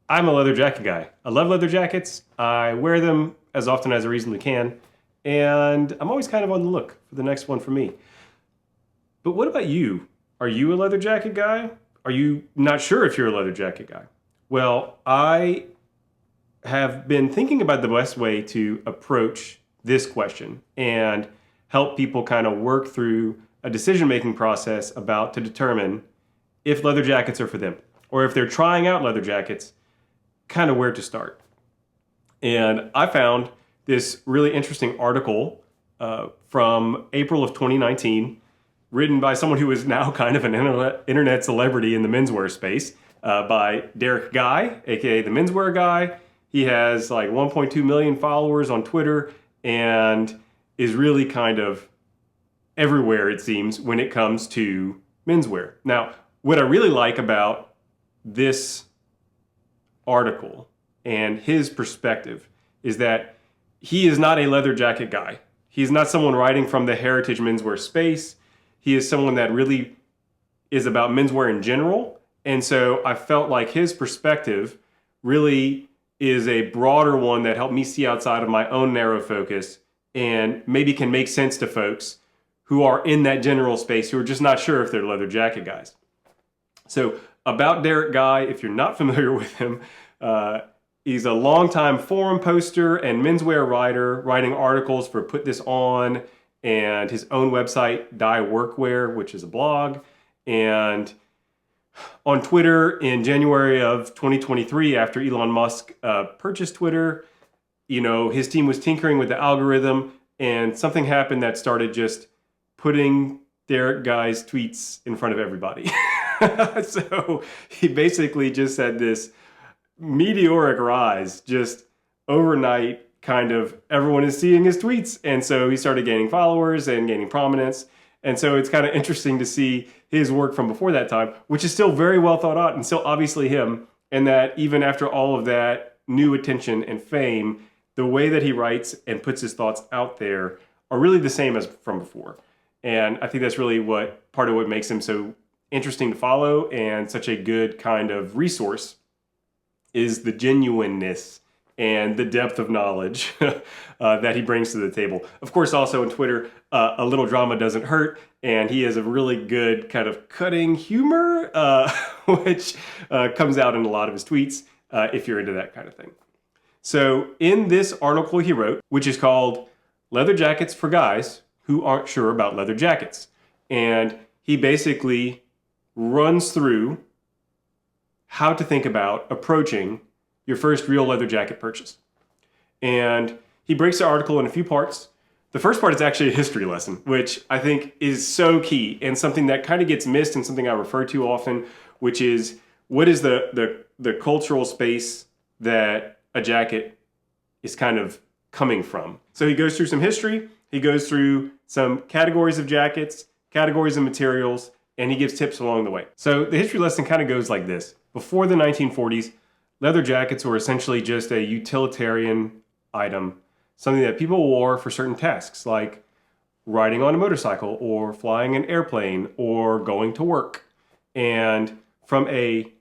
I'm a leather jacket guy. I love leather jackets. I wear them as often as I reasonably can. And I'm always kind of on the look for the next one for me. But what about you? Are you a leather jacket guy? Are you not sure if you're a leather jacket guy? Well, I have been thinking about the best way to approach this question and help people kind of work through a decision-making process about to determine if leather jackets are for them, or if they're trying out leather jackets, kind of where to start. And I found this really interesting article from April of 2019, written by someone who is now kind of an internet celebrity in the menswear space, by Derek Guy, aka the Menswear Guy. He has like 1.2 million followers on Twitter and is really kind of everywhere, it seems, when it comes to menswear. Now, what I really like about this article and his perspective is that he is not a leather jacket guy. He's not someone writing from the heritage menswear space. He is someone that really is about menswear in general. And so I felt like his perspective really is a broader one that helped me see outside of my own narrow focus and maybe can make sense to folks who are in that general space who are just not sure if they're leather jacket guys. So about Derek Guy, if you're not familiar with him, he's a longtime forum poster and menswear writer, writing articles for Put This On and his own website, Die Workwear, which is a blog. And on Twitter in January of 2023, after Elon Musk purchased Twitter, his team was tinkering with the algorithm and something happened that started just putting Derek Guy's tweets in front of everybody. So he basically just had this meteoric rise, just overnight, kind of everyone is seeing his tweets. And so he started gaining followers and gaining prominence. And so it's kind of interesting to see his work from before that time, which is still very well thought out and still obviously him. And that even after all of that new attention and fame, the way that he writes and puts his thoughts out there are really the same as from before. And I think that's really part of what makes him so interesting to follow and such a good kind of resource is the genuineness and the depth of knowledge that he brings to the table. Of course, also on Twitter, a little drama doesn't hurt, and he has a really good kind of cutting humor, which comes out in a lot of his tweets, if you're into that kind of thing. So in this article he wrote, which is called Leather Jackets for Guys Who Aren't Sure About Leather Jackets, and he basically runs through how to think about approaching your first real leather jacket purchase. And he breaks the article in a few parts. The first part is actually a history lesson, which I think is so key and something that kind of gets missed and something I refer to often, which is what is the cultural space that a jacket is kind of coming from. So he goes through some history, he goes through some categories of jackets, categories of materials, and he gives tips along the way. So the history lesson kind of goes like this. Before the 1940s, leather jackets were essentially just a utilitarian item, something that people wore for certain tasks, like riding on a motorcycle or flying an airplane or going to work. And from a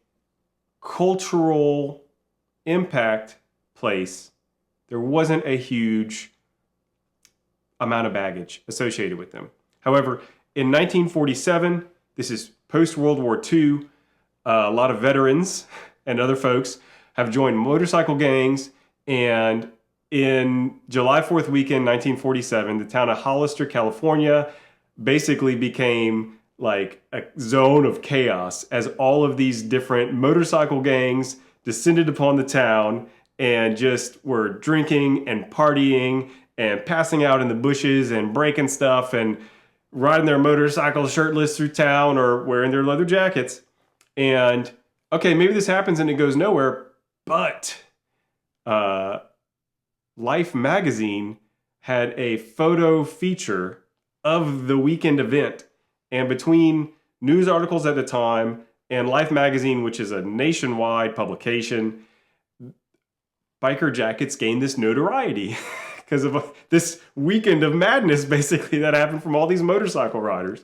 cultural impact place, there wasn't a huge amount of baggage associated with them. However, in 1947, this is post-World War II, a lot of veterans and other folks have joined motorcycle gangs, and in July 4th weekend, 1947, the town of Hollister, California, basically became like a zone of chaos as all of these different motorcycle gangs descended upon the town and just were drinking and partying and passing out in the bushes and breaking stuff and riding their motorcycles shirtless through town or wearing their leather jackets. And okay, maybe this happens and it goes nowhere, but Life magazine had a photo feature of the weekend event. And between news articles at the time and Life magazine, which is a nationwide publication, biker jackets gained this notoriety because of this weekend of madness, basically, that happened from all these motorcycle riders.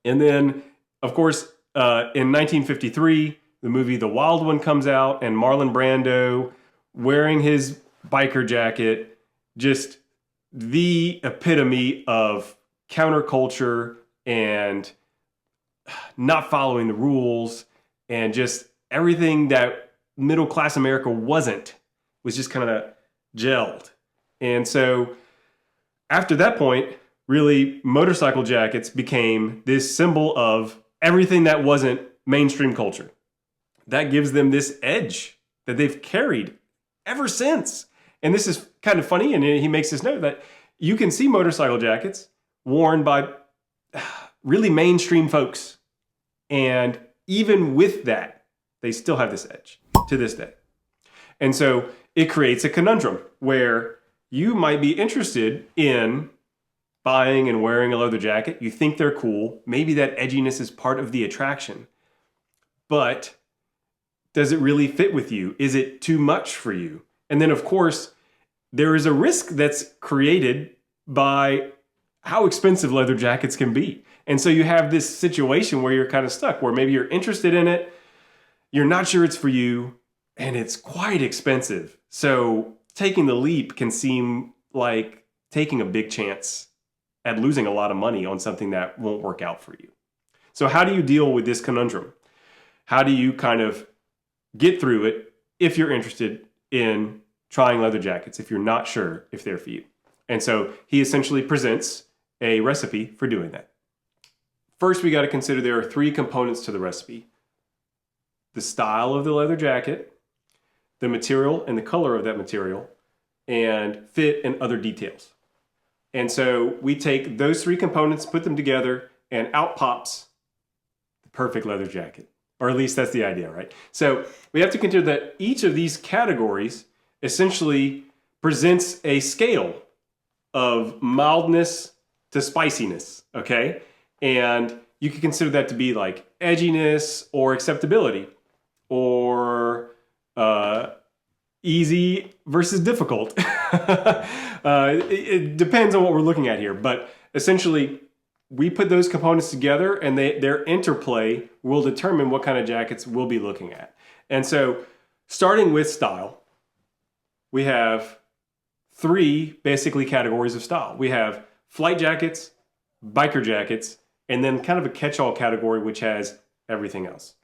And then, of course, in 1953, the movie The Wild One comes out and Marlon Brando wearing his biker jacket, just the epitome of counterculture and not following the rules, and just everything that middle class America wasn't, was just kind of gelled. And so after that point, really, motorcycle jackets became this symbol of everything that wasn't mainstream culture. That gives them this edge that they've carried ever since. And this is kind of funny, and he makes this note that you can see motorcycle jackets worn by really mainstream folks. And even with that, they still have this edge to this day. And so it creates a conundrum where you might be interested in buying and wearing a leather jacket. You think they're cool. Maybe that edginess is part of the attraction. But does it really fit with you? Is it too much for you? And then, of course, there is a risk that's created by how expensive leather jackets can be. And so you have this situation where you're kind of stuck, where maybe you're interested in it, you're not sure it's for you, and it's quite expensive. So taking the leap can seem like taking a big chance at losing a lot of money on something that won't work out for you. So how do you deal with this conundrum? How do you kind of get through it if you're interested in trying leather jackets, if you're not sure if they're for you? And so he essentially presents a recipe for doing that. First, we got to consider there are 3 components to the recipe: the style of the leather jacket, the material and the color of that material, and fit and other details. And so we take those 3 components, put them together, and out pops the perfect leather jacket. Or at least that's the idea, right? So we have to consider that each of these categories essentially presents a scale of mildness to spiciness, okay? And you could consider that to be like edginess or acceptability, or easy versus difficult. It depends on what we're looking at here, but essentially we put those components together, and their interplay will determine what kind of jackets we'll be looking at. And so starting with style, we have 3 basically categories of style. We have flight jackets, biker jackets, and then kind of a catch-all category which has everything else.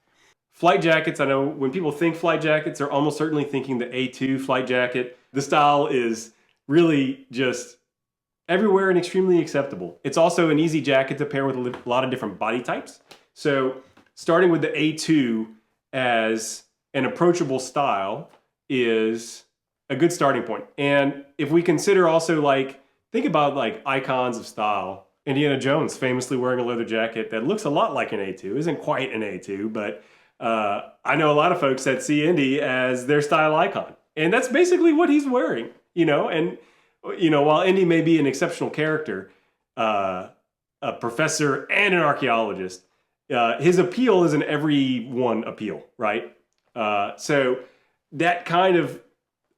Flight jackets, I know when people think flight jackets, they're almost certainly thinking the A2 flight jacket. The style is really just everywhere and extremely acceptable. It's also an easy jacket to pair with a lot of different body types. So starting with the A2 as an approachable style is a good starting point. And if we consider also, like, think about like icons of style. Indiana Jones famously wearing a leather jacket that looks a lot like an A2. Isn't quite an A2, but I know a lot of folks that see Indy as their style icon. And that's basically what he's wearing, you know. And, you know, while Indy may be an exceptional character, a professor and an archaeologist, his appeal is an everyone appeal, right? So that kind of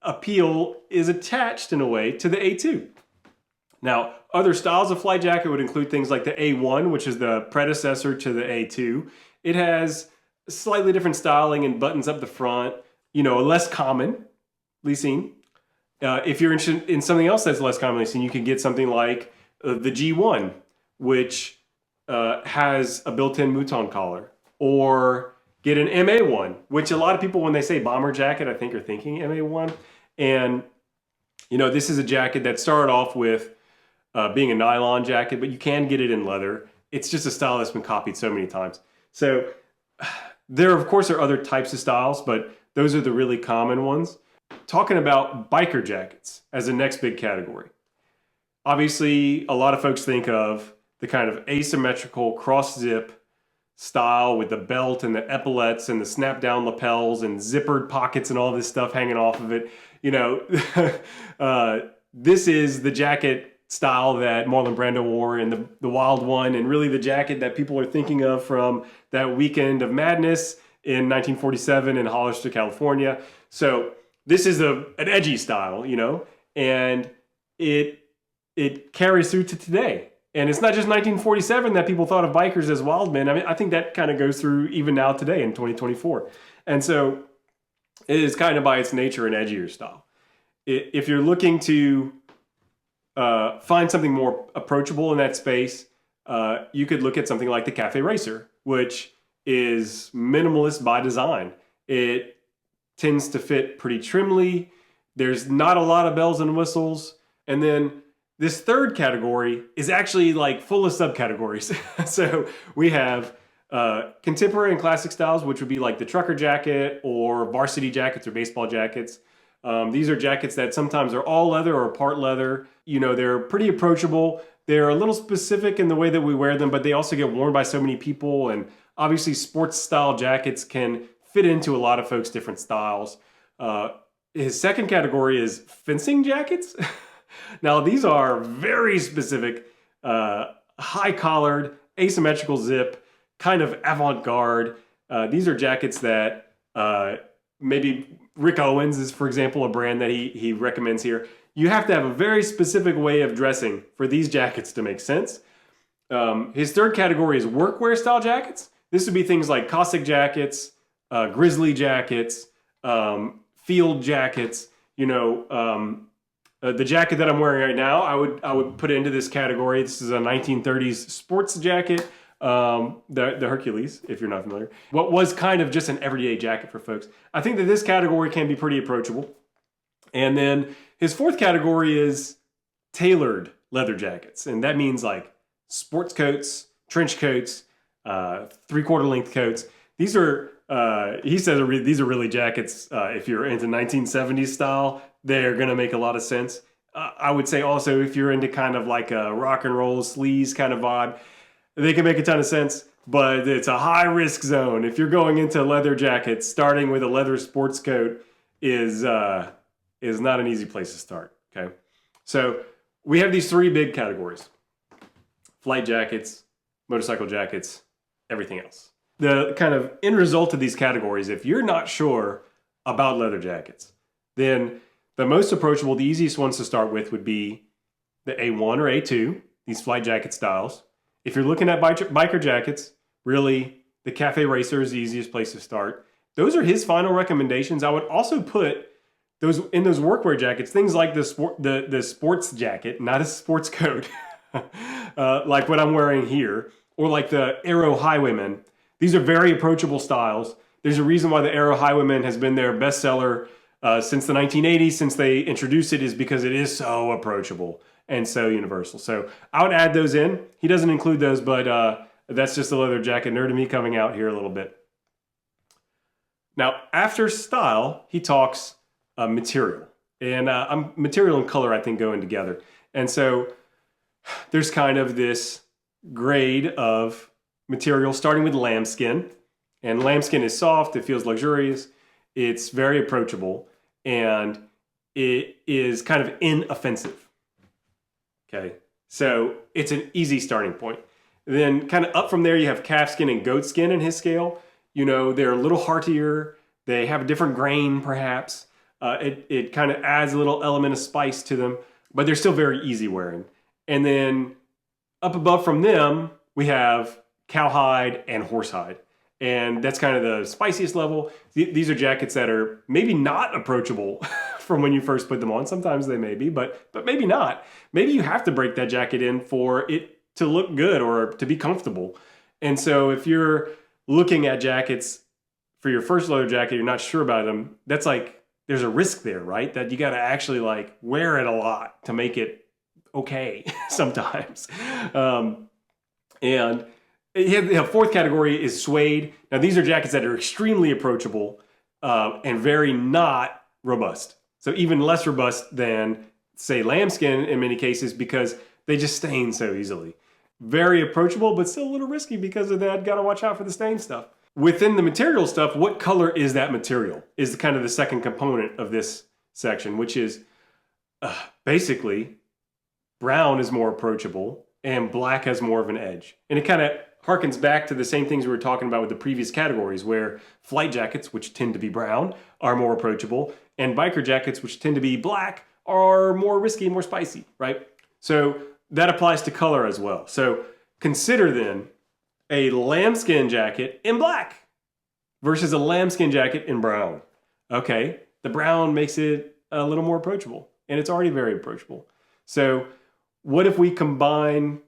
appeal is attached in a way to the A2. Now, other styles of flight jacket would include things like the A1, which is the predecessor to the A2. It has slightly different styling and buttons up the front, you know, less commonly seen. If you're interested in something else that's less commonly seen, you can get something like the G1, which has a built-in mouton collar, or get an MA1, which a lot of people, when they say bomber jacket, I think are thinking MA1. And, you know, this is a jacket that started off with being a nylon jacket, but you can get it in leather. It's just a style that's been copied so many times. So there, of course, are other types of styles, but those are the really common ones. Talking about biker jackets as the next big category. Obviously, a lot of folks think of the kind of asymmetrical cross-zip style with the belt and the epaulets and the snap-down lapels and zippered pockets and all this stuff hanging off of it. You know, this is the jacket style that Marlon Brando wore in the Wild One, and really the jacket that people are thinking of from that weekend of madness in 1947 in Hollister, California. So this is an edgy style, you know, and it carries through to today. And it's not just 1947 that people thought of bikers as wild men. I mean, I think that kind of goes through even now today in 2024. And so it is kind of by its nature an edgier style. If you're looking to find something more approachable in that space, you could look at something like the Cafe Racer, which is minimalist by design. It tends to fit pretty trimly. There's not a lot of bells and whistles. And then this third category is actually like full of subcategories. So we have contemporary and classic styles, which would be like the trucker jacket or varsity jackets or baseball jackets. These are jackets that sometimes are all leather or part leather. You know, they're pretty approachable. They're a little specific in the way that we wear them, but they also get worn by so many people. And obviously sports style jackets can fit into a lot of folks' different styles. His second category is fencing jackets. Now, these are very specific, high-collared, asymmetrical zip, kind of avant-garde. These are jackets that maybe Rick Owens is, for example, a brand that he recommends here. You have to have a very specific way of dressing for these jackets to make sense. His third category is workwear style jackets. This would be things like Cossack jackets, grizzly jackets, field jackets. You know, the jacket that I'm wearing right now, I would put it into this category. This is a 1930s sports jacket, the Hercules, if you're not familiar. What was kind of just an everyday jacket for folks. I think that this category can be pretty approachable. And then his fourth category is tailored leather jackets. And that means like sports coats, trench coats, 3/4 length coats. These are, he says, these are really jackets. If you're into 1970s style, they're going to make a lot of sense. I would say also if you're into kind of like a rock and roll sleaze kind of vibe, they can make a ton of sense, but it's a high risk zone. If you're going into leather jackets, starting with a leather sports coat is not an easy place to start, okay? So we have these three big categories: flight jackets, motorcycle jackets, everything else. The kind of end result of these categories, if you're not sure about leather jackets, then the most approachable, the easiest ones to start with would be the A1 or A2, these flight jacket styles. If you're looking at biker jackets, really the Cafe Racer is the easiest place to start. Those are his final recommendations. I would also put those in those workwear jackets, things like the sports jacket, not a sports coat, like what I'm wearing here, or like the Aero Highwayman. These are very approachable styles. There's a reason why the Aero Highwayman has been their bestseller since the 1980s, since they introduced it, is because it is so approachable and so universal. So I would add those in. He doesn't include those, but that's just a leather jacket nerd of me coming out here a little bit. Now, after style, he talks material. And material and color, I think, go in together. And so there's kind of this grade of material starting with lambskin. And lambskin is soft, it feels luxurious, it's very approachable, and it is kind of inoffensive. Okay, so it's an easy starting point. Then kind of up from there, you have calfskin and goatskin in his scale. You know, they're a little heartier, they have a different grain perhaps. It kind of adds a little element of spice to them, but they're still very easy wearing. And then up above from them, we have cowhide and horsehide. And that's kind of the spiciest level. These are jackets that are maybe not approachable from when you first put them on. Sometimes they may be, but maybe not. Maybe you have to break that jacket in for it to look good or to be comfortable. And so if you're looking at jackets for your first leather jacket, you're not sure about them, that's like, there's a risk there, right? That you got to actually like wear it a lot to make it okay sometimes. And the fourth category is suede. Now, these are jackets that are extremely approachable and very not robust. So even less robust than, say, lambskin in many cases because they just stain so easily. Very approachable, but still a little risky because of that. Got to watch out for the stain stuff. Within the material stuff, what color is that material? Is kind of the second component of this section, which is basically brown is more approachable and black has more of an edge. And it kind of harkens back to the same things we were talking about with the previous categories, where flight jackets, which tend to be brown, are more approachable, and biker jackets, which tend to be black, are more risky and more spicy, right? So that applies to color as well. So consider then a lambskin jacket in black. versus a lambskin jacket in brown. Okay, the brown makes it a little more approachable, and it's already very approachable. So what if we combine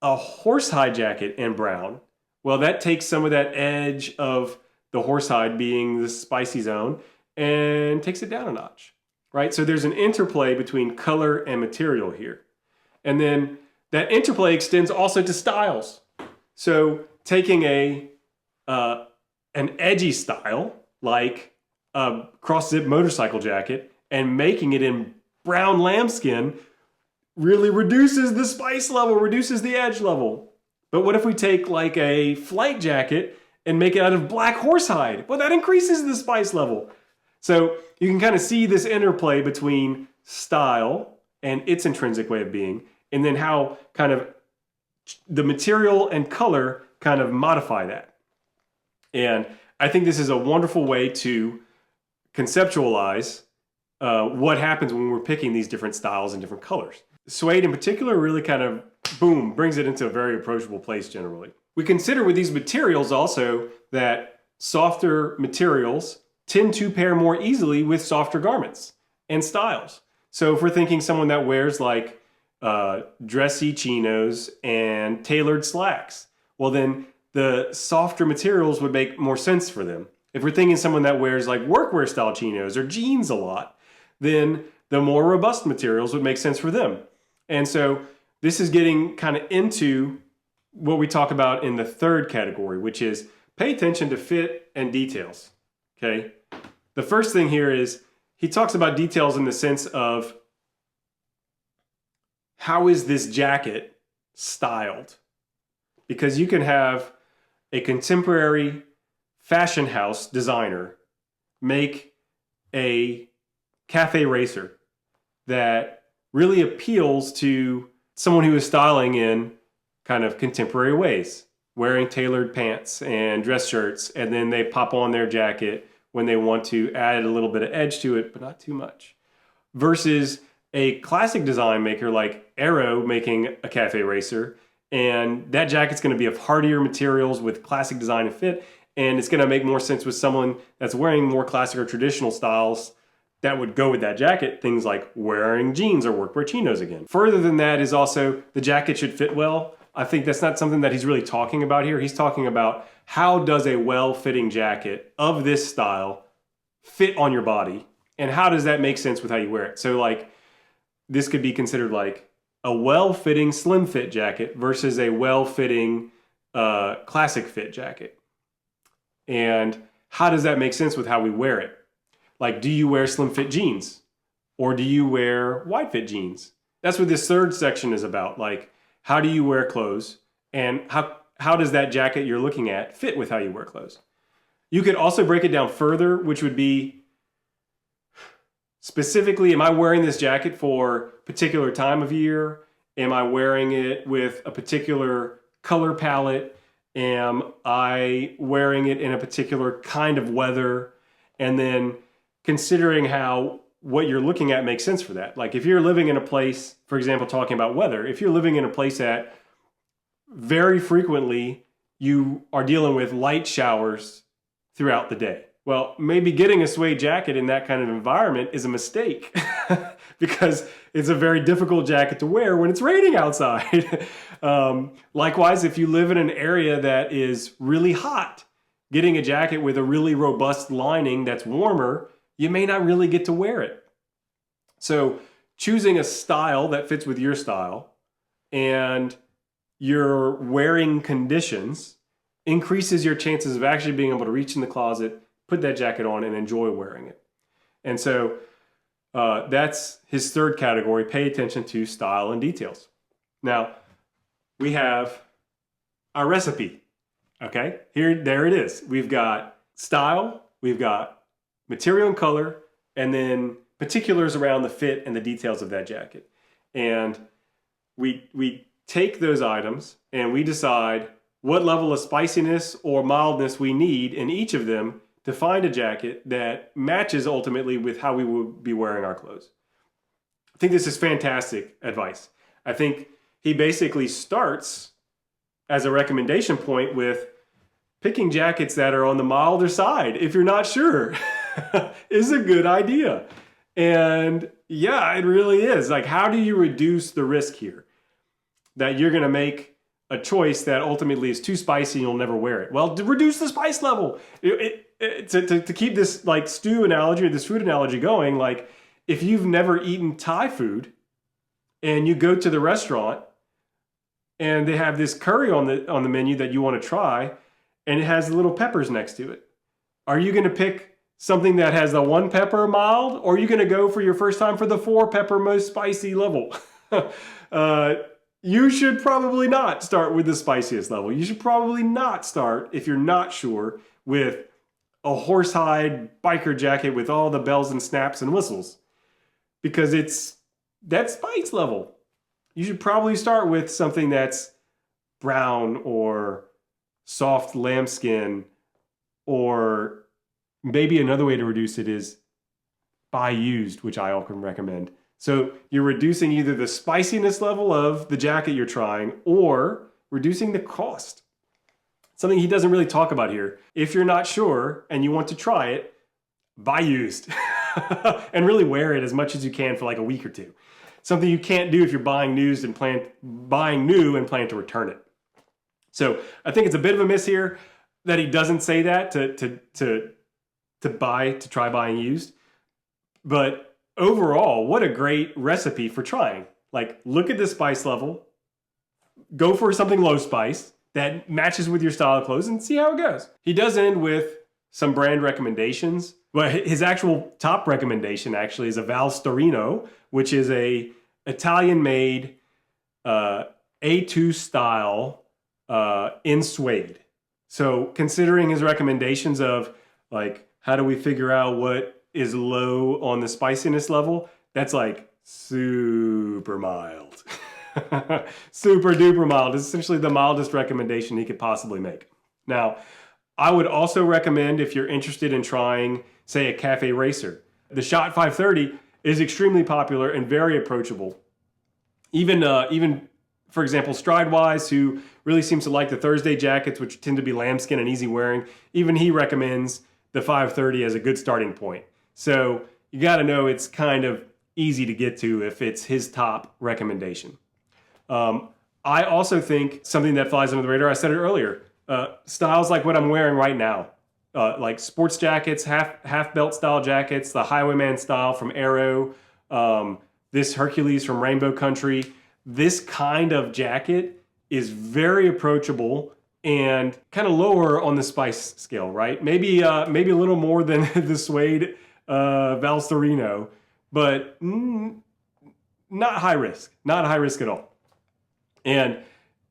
a horsehide jacket in brown? Well, that takes some of that edge of the horsehide being the spicy zone and takes it down a notch, right? So there's an interplay between color and material here. And then that interplay extends also to styles. So taking an edgy style like a cross-zip motorcycle jacket and making it in brown lambskin really reduces the spice level, reduces the edge level. But what if we take like a flight jacket and make it out of black horsehide? Well, that increases the spice level. So you can kind of see this interplay between style and its intrinsic way of being, and then how kind of the material and color kind of modify that. And I think this is a wonderful way to conceptualize what happens when we're picking these different styles and different colors. Suede in particular really kind of, boom, brings it into a very approachable place generally. We consider with these materials also that softer materials tend to pair more easily with softer garments and styles. So if we're thinking someone that wears like dressy chinos and tailored slacks, well then the softer materials would make more sense for them. If we're thinking someone that wears like workwear style chinos or jeans a lot, then the more robust materials would make sense for them. And so this is getting kind of into what we talk about in the third category, which is pay attention to fit and details. Okay. The first thing here is he talks about details in the sense of how is this jacket styled? Because you can have a contemporary fashion house designer make a cafe racer that really appeals to someone who is styling in kind of contemporary ways, wearing tailored pants and dress shirts, and then they pop on their jacket when they want to add a little bit of edge to it, but not too much. Versus a classic design maker like Arrow making a cafe racer, and that jacket's going to be of hardier materials with classic design and fit, and it's going to make more sense with someone that's wearing more classic or traditional styles that would go with that jacket, things like wearing jeans or workwear chinos again. Further than that is also the jacket should fit well. I think that's not something that he's really talking about here. He's talking about how does a well-fitting jacket of this style fit on your body, and how does that make sense with how you wear it. So like this could be considered like a well-fitting slim fit jacket versus a well-fitting classic fit jacket. And how does that make sense with how we wear it? Like, do you wear slim fit jeans or do you wear wide fit jeans? That's what this third section is about. Like, how do you wear clothes, and how does that jacket you're looking at fit with how you wear clothes? You could also break it down further, which would be specifically, am I wearing this jacket for a particular time of year? Am I wearing it with a particular color palette? Am I wearing it in a particular kind of weather? And then considering how what you're looking at makes sense for that. Like if you're living in a place, for example, talking about weather, if you're living in a place that very frequently you are dealing with light showers throughout the day, well, maybe getting a suede jacket in that kind of environment is a mistake because it's a very difficult jacket to wear when it's raining outside. Likewise, if you live in an area that is really hot, getting a jacket with a really robust lining that's warmer, you may not really get to wear it. So choosing a style that fits with your style and your wearing conditions increases your chances of actually being able to reach in the closet, put that jacket on, and enjoy wearing it. And so that's his third category, pay attention to style and details. Now, we have our recipe, okay? There it is. We've got style, we've got material and color, and then particulars around the fit and the details of that jacket. And we take those items and we decide what level of spiciness or mildness we need in each of them to find a jacket that matches ultimately with how we will be wearing our clothes. I think this is fantastic advice. I think he basically starts as a recommendation point with picking jackets that are on the milder side, if you're not sure, is a good idea. And yeah, it really is. Like, how do you reduce the risk here that you're going to make a choice that ultimately is too spicy and you'll never wear it? Well, to reduce the spice level. To keep this like stew analogy or this food analogy going, like if you've never eaten Thai food and you go to the restaurant and they have this curry on the menu that you want to try and it has little peppers next to it, are you going to pick something that has the 1 pepper mild, or are you going to go for your first time for the 4 pepper most spicy level? You should probably not start with the spiciest level. You should probably not start, if you're not sure, with a horsehide biker jacket with all the bells and snaps and whistles, because it's that spice level. You should probably start with something that's brown or soft lambskin, or maybe another way to reduce it is buy used, which I often recommend. So you're reducing either the spiciness level of the jacket you're trying or reducing the cost. Something he doesn't really talk about here. If you're not sure and you want to try it, buy used and really wear it as much as you can for like a week or two. Something you can't do if you're buying new and plan to return it. So I think it's a bit of a miss here that he doesn't say that to try buying used. But overall, what a great recipe for trying. Like, look at the spice level, go for something low spice that matches with your style of clothes and see how it goes. He does end with some brand recommendations. But his actual top recommendation actually is a Valstarino, which is a Italian-made A2 style in suede. So considering his recommendations of like, how do we figure out what is low on the spiciness level? That's like super mild. Super duper mild. It's essentially the mildest recommendation he could possibly make. Now, I would also recommend, if you're interested in trying, say, a cafe racer, the Shot 530 is extremely popular and very approachable. Even for example, Stridewise, who really seems to like the Thursday jackets, which tend to be lambskin and easy wearing, even he recommends the 530 as a good starting point. So you got to know it's kind of easy to get to if it's his top recommendation. I also think something that flies under the radar, I said it earlier, styles like what I'm wearing right now, like sports jackets, half belt style jackets, the Highwayman style from Arrow, this Hercules from Rainbow Country. This kind of jacket is very approachable and kind of lower on the spice scale, right? Maybe a little more than the suede Valstarino, but not high risk, not high risk at all. And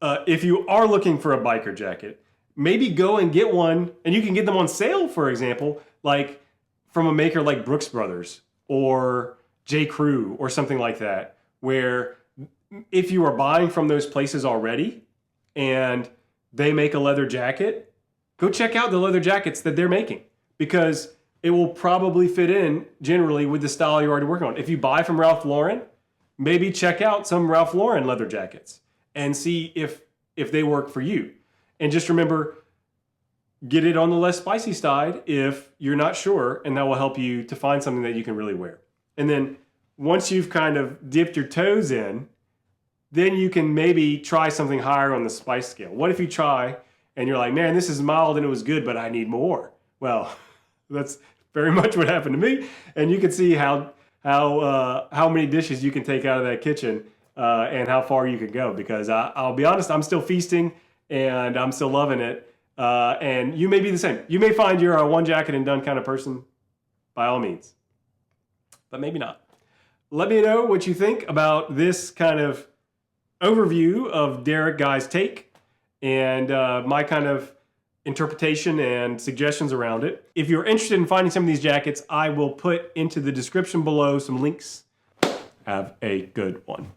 if you are looking for a biker jacket, maybe go and get one, and you can get them on sale, for example, like from a maker like Brooks Brothers or J. Crew or something like that, where if you are buying from those places already and they make a leather jacket, go check out the leather jackets that they're making, because it will probably fit in generally with the style you're already working on. If you buy from Ralph Lauren, maybe check out some Ralph Lauren leather jackets and see if they work for you. And just remember, get it on the less spicy side if you're not sure, and that will help you to find something that you can really wear. And then once you've kind of dipped your toes in, then you can maybe try something higher on the spice scale. What if you try and you're like, man, this is mild and it was good, but I need more? Well, that's very much what happened to me. And you can see how many dishes you can take out of that kitchen and how far you can go. Because I'll be honest, I'm still feasting and I'm still loving it. And you may be the same. You may find you're a one jacket and done kind of person, by all means, but maybe not. Let me know what you think about this kind of overview of Derek Guy's take and my kind of interpretation and suggestions around it. If you're interested in finding some of these jackets, I will put into the description below some links. Have a good one.